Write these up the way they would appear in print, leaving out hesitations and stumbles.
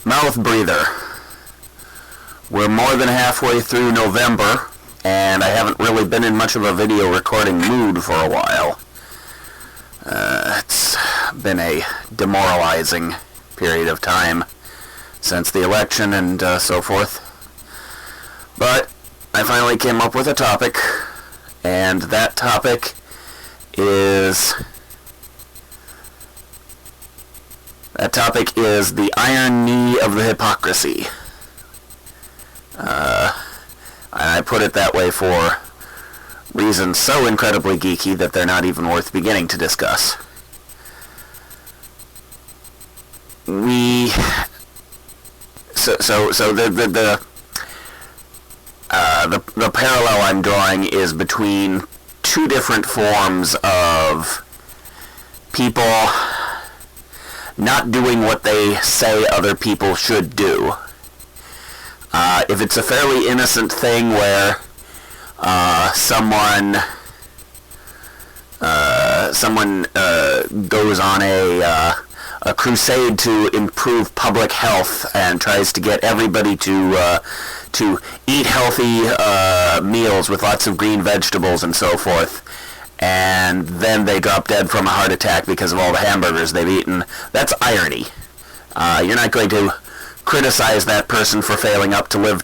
Mouth breather. We're more than halfway through November, and I haven't really been in much of a video recording mood for a while. It's been a demoralizing period of time since the election and so forth. But I finally came up with a topic, and that topic is the iron knee of the hypocrisy. I put it that way for reasons so incredibly geeky that they're not even worth beginning to discuss. The parallel I'm drawing is between two different forms of people not doing what they say other people should do. If it's a fairly innocent thing where someone goes on a crusade to improve public health and tries to get everybody to eat healthy meals with lots of green vegetables and so forth, and then they drop dead from a heart attack because of all the hamburgers they've eaten, that's irony. You're not going to criticize that person for failing to live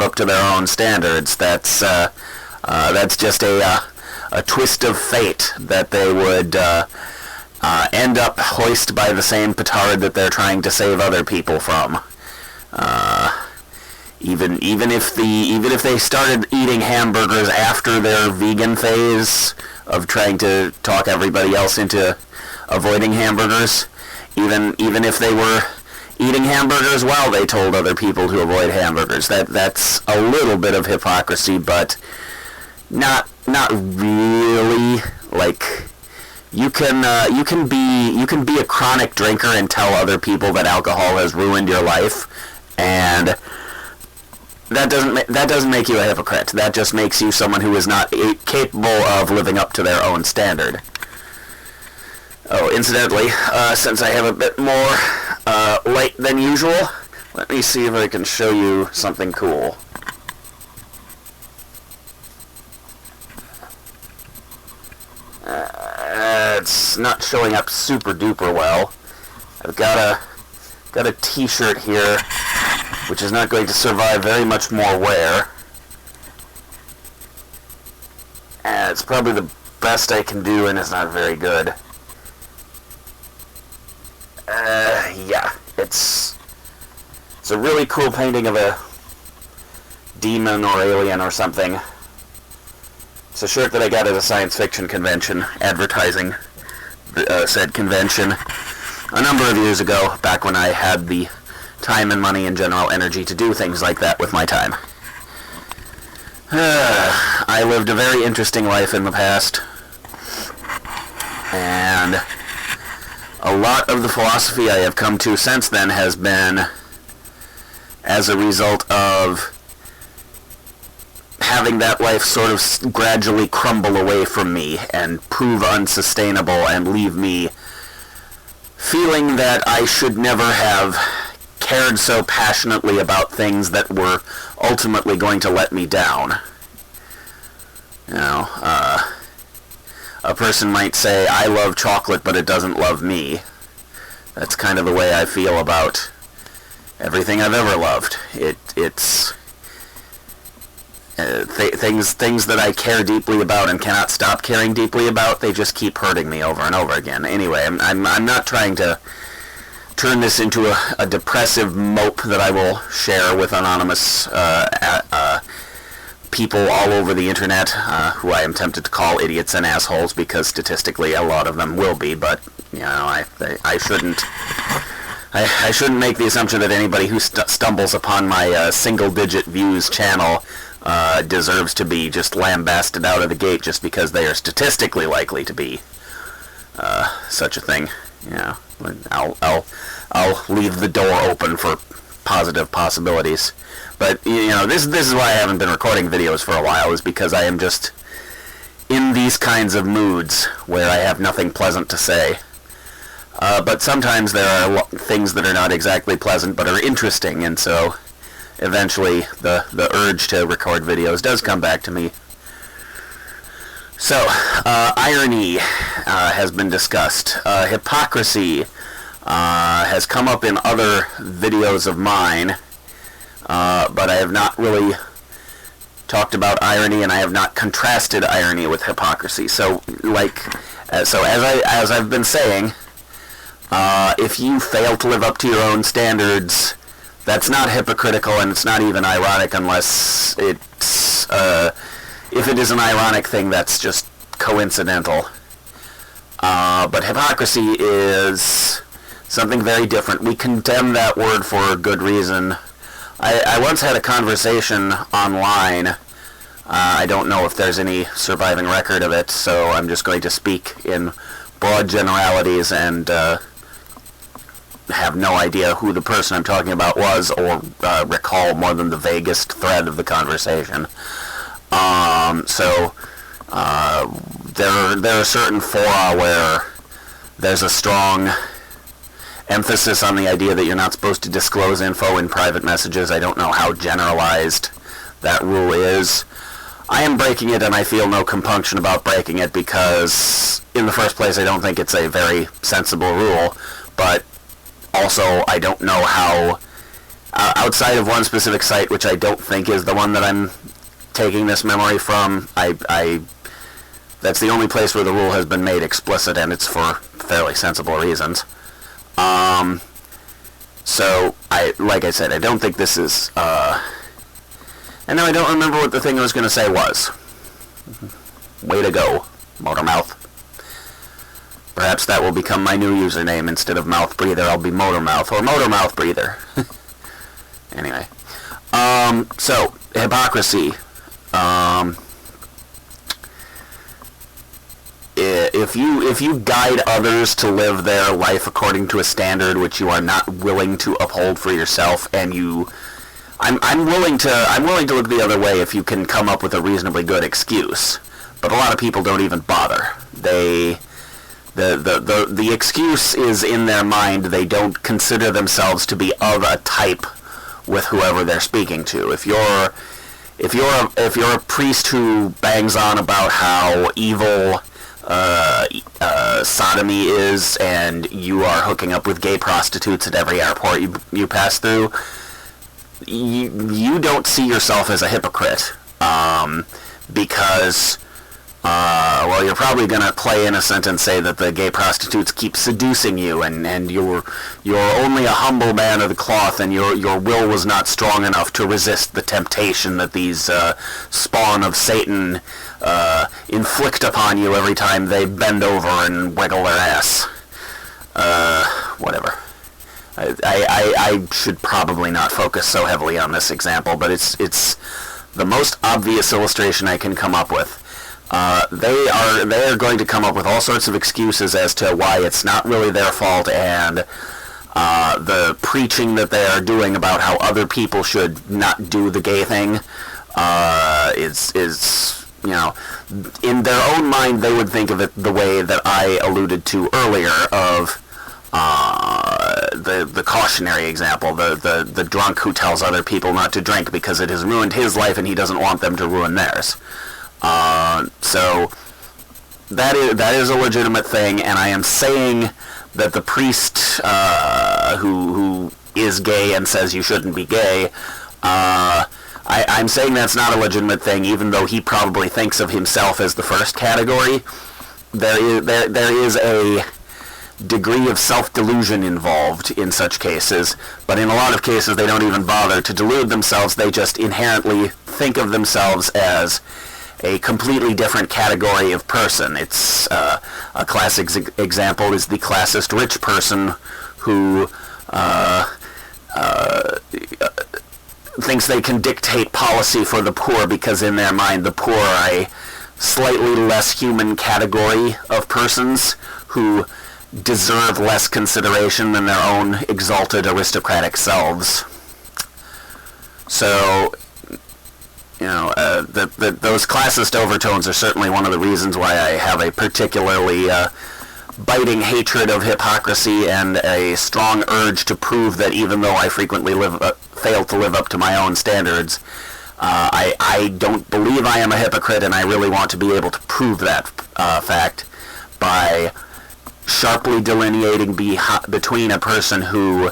up to their own standards. That's just a twist of fate that they would end up hoist by the same petard that they're trying to save other people from. Even if they started eating hamburgers after their vegan phase of trying to talk everybody else into avoiding hamburgers, even if they were eating hamburgers while they told other people to avoid hamburgers, that's a little bit of hypocrisy, but not really. Like, you can be a chronic drinker and tell other people that alcohol has ruined your life, and that doesn't make you a hypocrite. That just makes you someone who is not capable of living up to their own standard. Oh, incidentally, since I have a bit more light than usual, let me see if I can show you something cool. It's not showing up super duper well. I've got a t-shirt here which is not going to survive very much more wear. And it's probably the best I can do, and it's not very good. Yeah, it's a really cool painting of a demon or alien or something. It's a shirt that I got at a science fiction convention, advertising said convention a number of years ago, back when I had the time and money and general energy to do things like that with my time. I lived a very interesting life in the past, and a lot of the philosophy I have come to since then has been as a result of having that life sort of gradually crumble away from me and prove unsustainable and leave me feeling that I should never have cared so passionately about things that were ultimately going to let me down. You know, a person might say, I love chocolate, but it doesn't love me. That's kind of the way I feel about everything I've ever loved. It's things that I care deeply about and cannot stop caring deeply about, they just keep hurting me over and over again. Anyway, I'm not trying to turn this into a depressive mope that I will share with anonymous people all over the internet, who I am tempted to call idiots and assholes, because statistically a lot of them will be, but, you know, I shouldn't make the assumption that anybody who stumbles upon my single-digit views channel deserves to be just lambasted out of the gate just because they are statistically likely to be such a thing. You know, I'll leave the door open for positive possibilities. But, you know, this is why I haven't been recording videos for a while, is because I am just in these kinds of moods where I have nothing pleasant to say. But sometimes there are things that are not exactly pleasant but are interesting, and so eventually the urge to record videos does come back to me. So, irony has been discussed. Hypocrisy has come up in other videos of mine, but I have not really talked about irony, and I have not contrasted irony with hypocrisy. So, as I've been saying, if you fail to live up to your own standards, that's not hypocritical, and it's not even ironic unless it's, if it is an ironic thing, that's just coincidental. But hypocrisy is something very different. We condemn that word for a good reason. I once had a conversation online. I don't know if there's any surviving record of it, so I'm just going to speak in broad generalities and have no idea who the person I'm talking about was, or recall more than the vaguest thread of the conversation. There are certain fora where there's a strong emphasis on the idea that you're not supposed to disclose info in private messages. I don't know how generalized that rule is. I am breaking it, and I feel no compunction about breaking it because, in the first place, I don't think it's a very sensible rule, but also I don't know how, outside of one specific site, which I don't think is the one that I'm taking this memory from, that's the only place where the rule has been made explicit, and it's for fairly sensible reasons. So, like I said, I don't think this is, and now I don't remember what the thing I was going to say was. Way to go, Motormouth. Perhaps that will become my new username. Instead of Mouth Breather, I'll be Motormouth, or Motormouth Breather. Anyway. So, hypocrisy. If you guide others to live their life according to a standard which you are not willing to uphold for yourself, and I'm willing to look the other way if you can come up with a reasonably good excuse. But a lot of people don't even bother. The excuse is in their mind. They don't consider themselves to be of a type with whoever they're speaking to. If you're a priest who bangs on about how evil sodomy is, and you are hooking up with gay prostitutes at every airport you pass through, you don't see yourself as a hypocrite, because well, you're probably going to play innocent and say that the gay prostitutes keep seducing you, and you're only a humble man of the cloth, and your will was not strong enough to resist the temptation that these spawn of Satan inflict upon you every time they bend over and wiggle their ass. Whatever. I should probably not focus so heavily on this example, but it's the most obvious illustration I can come up with. They are going to come up with all sorts of excuses as to why it's not really their fault, and the preaching that they are doing about how other people should not do the gay thing is you know, in their own mind they would think of it the way that I alluded to earlier of the cautionary example, the drunk who tells other people not to drink because it has ruined his life and he doesn't want them to ruin theirs. So that is a legitimate thing, and I am saying that the priest who is gay and says you shouldn't be gay, I'm saying that's not a legitimate thing, even though he probably thinks of himself as the first category. There is a degree of self-delusion involved in such cases, but in a lot of cases they don't even bother to delude themselves. They just inherently think of themselves as a completely different category of person. It's a classic example is the classist rich person who thinks they can dictate policy for the poor because in their mind the poor are a slightly less human category of persons who deserve less consideration than their own exalted aristocratic selves. So, you know, those classist overtones are certainly one of the reasons why I have a particularly biting hatred of hypocrisy and a strong urge to prove that even though I frequently fail to live up to my own standards, I don't believe I am a hypocrite, and I really want to be able to prove that fact by sharply delineating between a person who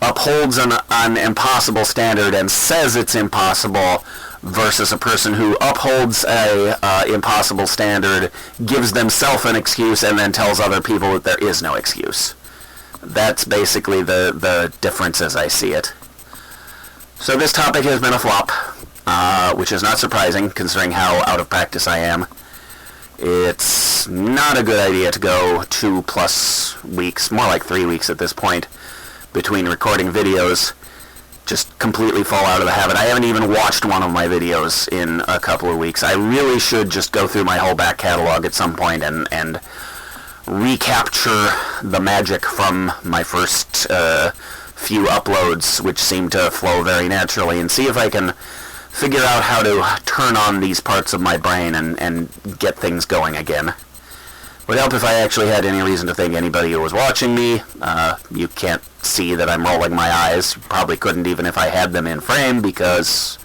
upholds an impossible standard and says it's impossible versus a person who upholds a impossible standard, gives themselves an excuse, and then tells other people that there is no excuse. That's basically the difference as I see it. So this topic has been a flop, which is not surprising considering how out of practice I am. It's not a good idea to go 2+ weeks, more like 3 weeks at this point, between recording videos. Just completely fall out of the habit. I haven't even watched one of my videos in a couple of weeks. I really should just go through my whole back catalog at some point and recapture the magic from my first few uploads, which seem to flow very naturally, and see if I can figure out how to turn on these parts of my brain and get things going again. Would help if I actually had any reason to think anybody who was watching me. You can't see that I'm rolling my eyes. Probably couldn't even if I had them in frame because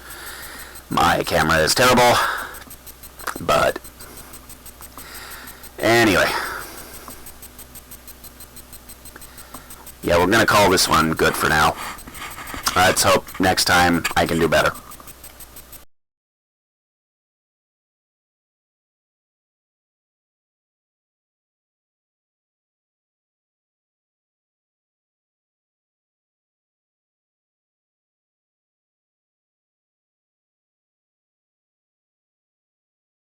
my camera is terrible. But anyway. Yeah, we're going to call this one good for now. Let's hope next time I can do better.